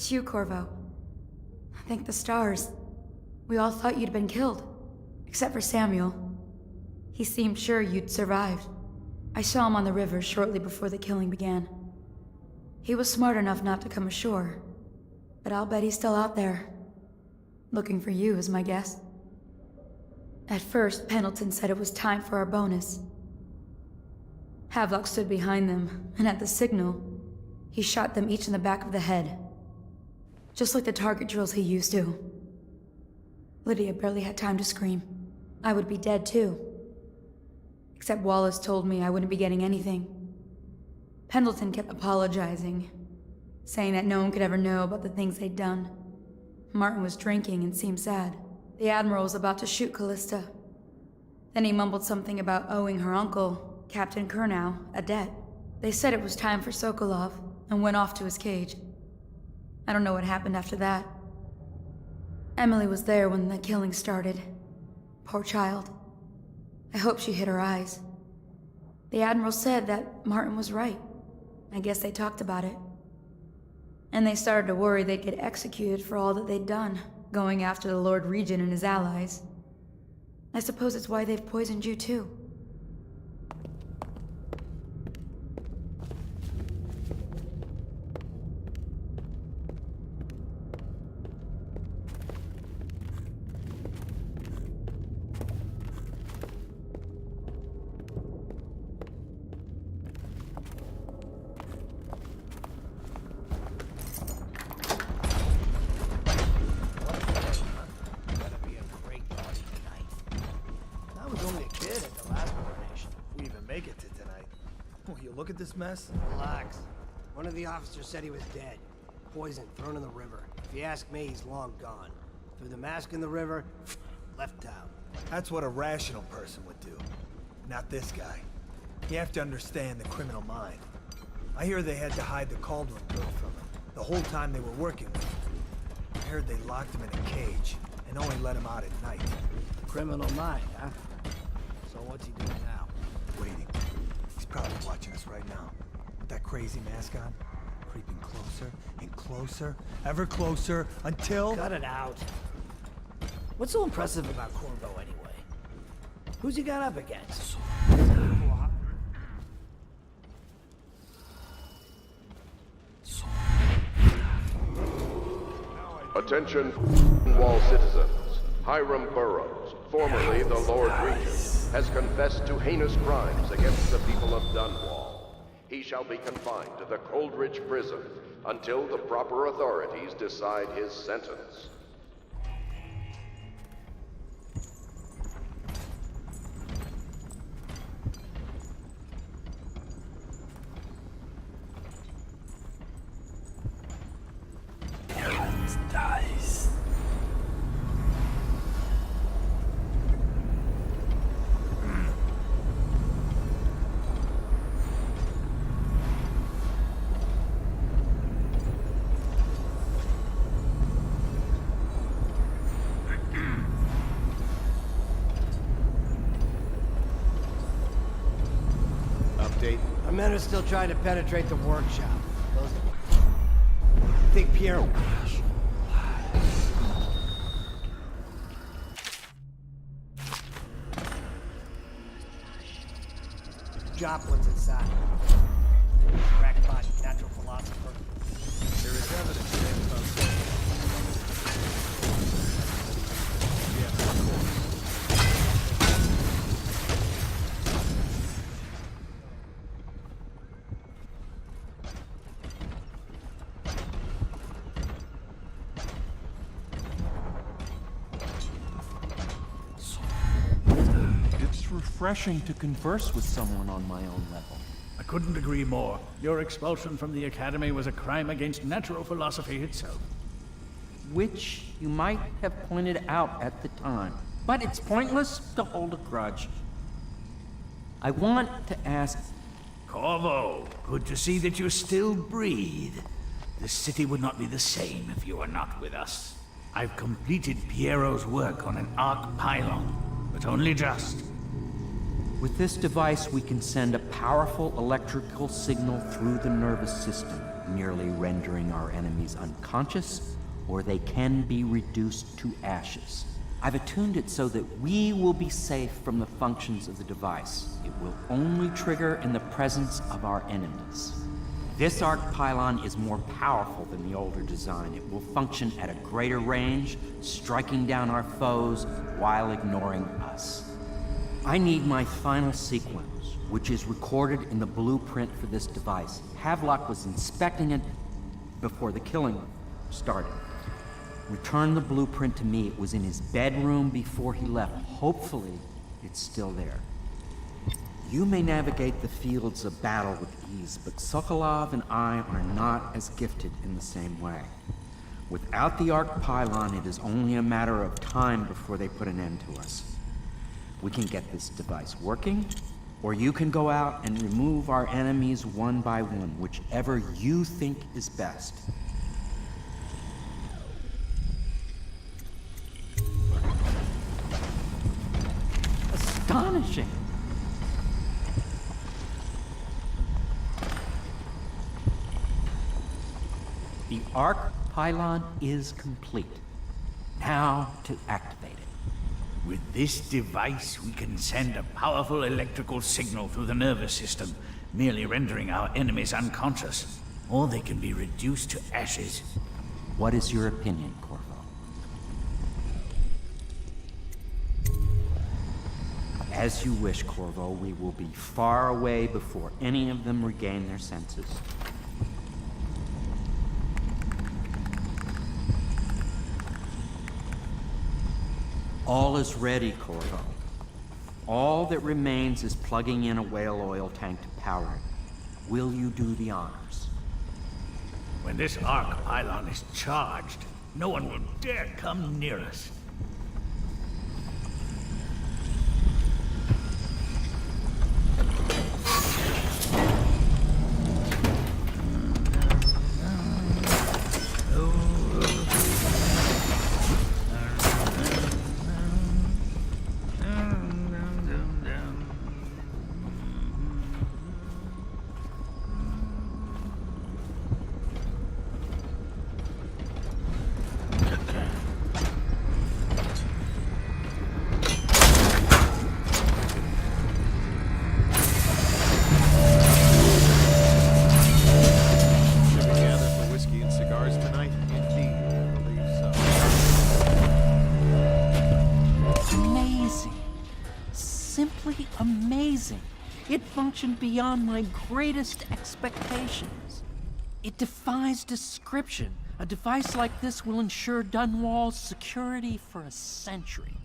It's you, Corvo. Thank the stars. We all thought you'd been killed. Except for Samuel. He seemed sure you'd survived. I saw him on the river shortly before the killing began. He was smart enough not to come ashore. But I'll bet he's still out there. Looking for you, is my guess. At first, Pendleton said it was time for our bonus. Havelock stood behind them, and at the signal, he shot them each in the back of the head. Just like the target drills he used to. Lydia barely had time to scream. I would be dead too. Except Wallace told me I wouldn't be getting anything. Pendleton kept apologizing, saying that no one could ever know about the things they'd done. Martin was drinking and seemed sad. The Admiral was about to shoot Callista. Then he mumbled something about owing her uncle, Captain Kurnow, a debt. They said it was time for Sokolov, and went off to his cage. I don't know what happened after that. Emily was there when the killing started. Poor child. I hope she hid her eyes. The Admiral said that Martin was right. I guess they talked about it. And they started to worry they'd get executed for all that they'd done, going after the Lord Regent and his allies. I suppose it's why they've poisoned you too. Look at this mess. Relax. One of the officers said he was dead. Poisoned, thrown in the river. If you ask me, he's long gone. Threw the mask in the river, left town. That's what a rational person would do. Not this guy. You have to understand the criminal mind. I hear they had to hide the Cauldron girl from him the whole time they were working with him. I heard they locked him in a cage and only let him out at night. Criminal mind, huh? So what's he doing now? Waiting. He's probably watching us right now. With that crazy mask on. Creeping closer and closer, ever closer, until... Cut it out. What's so impressive about Corvo anyway? Who's he got up against? Attention, Wall citizens. Hiram Burroughs, formerly the Lord Regent, has confessed to heinous crimes against the people of Dunwall. He shall be confined to the Coldridge prison until the proper authorities decide his sentence. Our men are still trying to penetrate the workshop. I think Pierre will crash. Joplin's inside. Crackpot, natural philosopher. There is evidence they have found. Yeah, of course. Refreshing to converse with someone on my own level. I couldn't agree more. Your expulsion from the Academy was a crime against natural philosophy itself. Which you might have pointed out at the time. But it's pointless to hold a grudge. I want to ask... Corvo, good to see that you still breathe. The city would not be the same if you were not with us. I've completed Piero's work on an arc pylon, but only just. With this device, we can send a powerful electrical signal through the nervous system. merely rendering our enemies unconscious, or they can be reduced to ashes. I've attuned it so that we will be safe from the functions of the device. It will only trigger in the presence of our enemies. This arc pylon is more powerful than the older design. It will function at a greater range, striking down our foes while ignoring us. I need my final sequence, which is recorded in the blueprint for this device. Havelock was inspecting it before the killing started. Return the blueprint to me. It was in his bedroom before he left. Hopefully, it's still there. You may navigate the fields of battle with ease, but Sokolov and I are not as gifted in the same way. Without the arc pylon, it is only a matter of time before they put an end to us. We can get this device working, or you can go out and remove our enemies one by one, whichever you think is best. Astonishing! The arc pylon is complete. Now to activate it. With this device, we can send a powerful electrical signal through the nervous system, merely rendering our enemies unconscious, or they can be reduced to ashes. What is your opinion, Corvo? As you wish, Corvo. We will be far away before any of them regain their senses. All is ready, Corvo. All that remains is plugging in a whale oil tank to power it. Will you do the honors? When this arc pylon is charged, no one will dare come near us. Amazing. It functioned beyond my greatest expectations. It defies description. A device like this will ensure Dunwall's security for a century.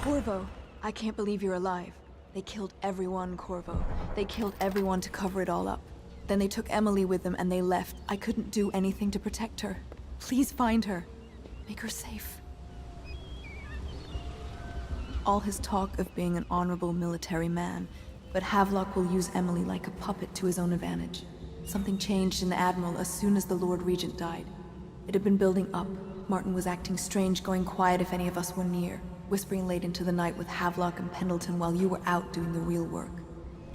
Corvo, I can't believe you're alive. They killed everyone, Corvo. They killed everyone to cover it all up. Then they took Emily with them and they left. I couldn't do anything to protect her. Please find her. Make her safe. All his talk of being an honorable military man, but Havelock will use Emily like a puppet to his own advantage. Something changed in the Admiral as soon as the Lord Regent died. It had been building up. Martin was acting strange, going quiet if any of us were near, whispering late into the night with Havelock and Pendleton while you were out doing the real work.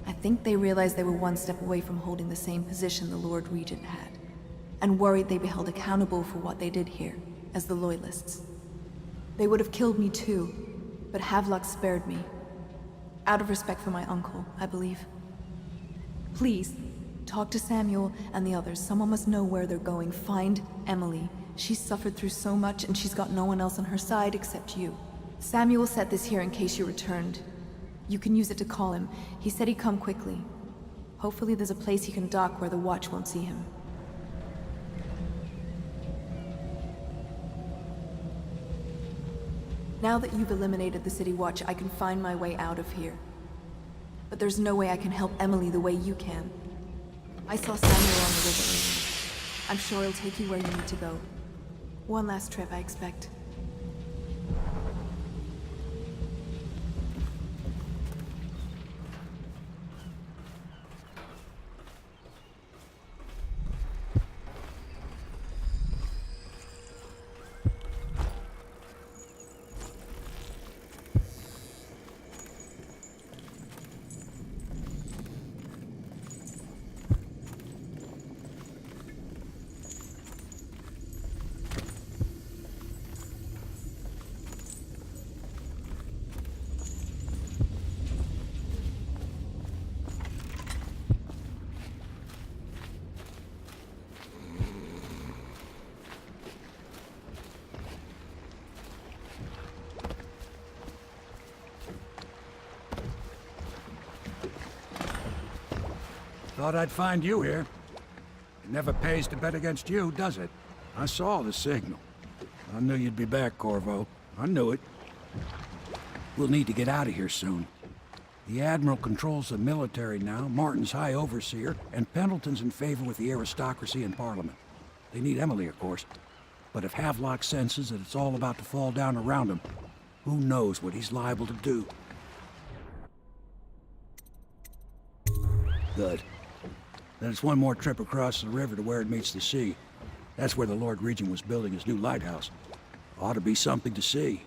I think they realized they were one step away from holding the same position the Lord Regent had, and worried they'd be held accountable for what they did here, as the Loyalists. They would have killed me too, but Havelock spared me. Out of respect for my uncle, I believe. Please, talk to Samuel and the others. Someone must know where they're going. Find Emily. She's suffered through so much, and she's got no one else on her side except you. Samuel set this here in case you returned. You can use it to call him. He said he'd come quickly. Hopefully there's a place he can dock where the watch won't see him. Now that you've eliminated the City Watch, I can find my way out of here. But there's no way I can help Emily the way you can. I saw Samuel on the river. I'm sure he'll take you where you need to go. One last trip, I expect. Thought I'd find you here. It never pays to bet against you, does it? I saw the signal. I knew you'd be back, Corvo. I knew it. We'll need to get out of here soon. The Admiral controls the military now, Martin's High Overseer, and Pendleton's in favor with the aristocracy and Parliament. They need Emily, of course. But if Havelock senses that it's all about to fall down around him, who knows what he's liable to do? Good. Then it's one more trip across the river to where it meets the sea. That's where the Lord Regent was building his new lighthouse. Ought to be something to see.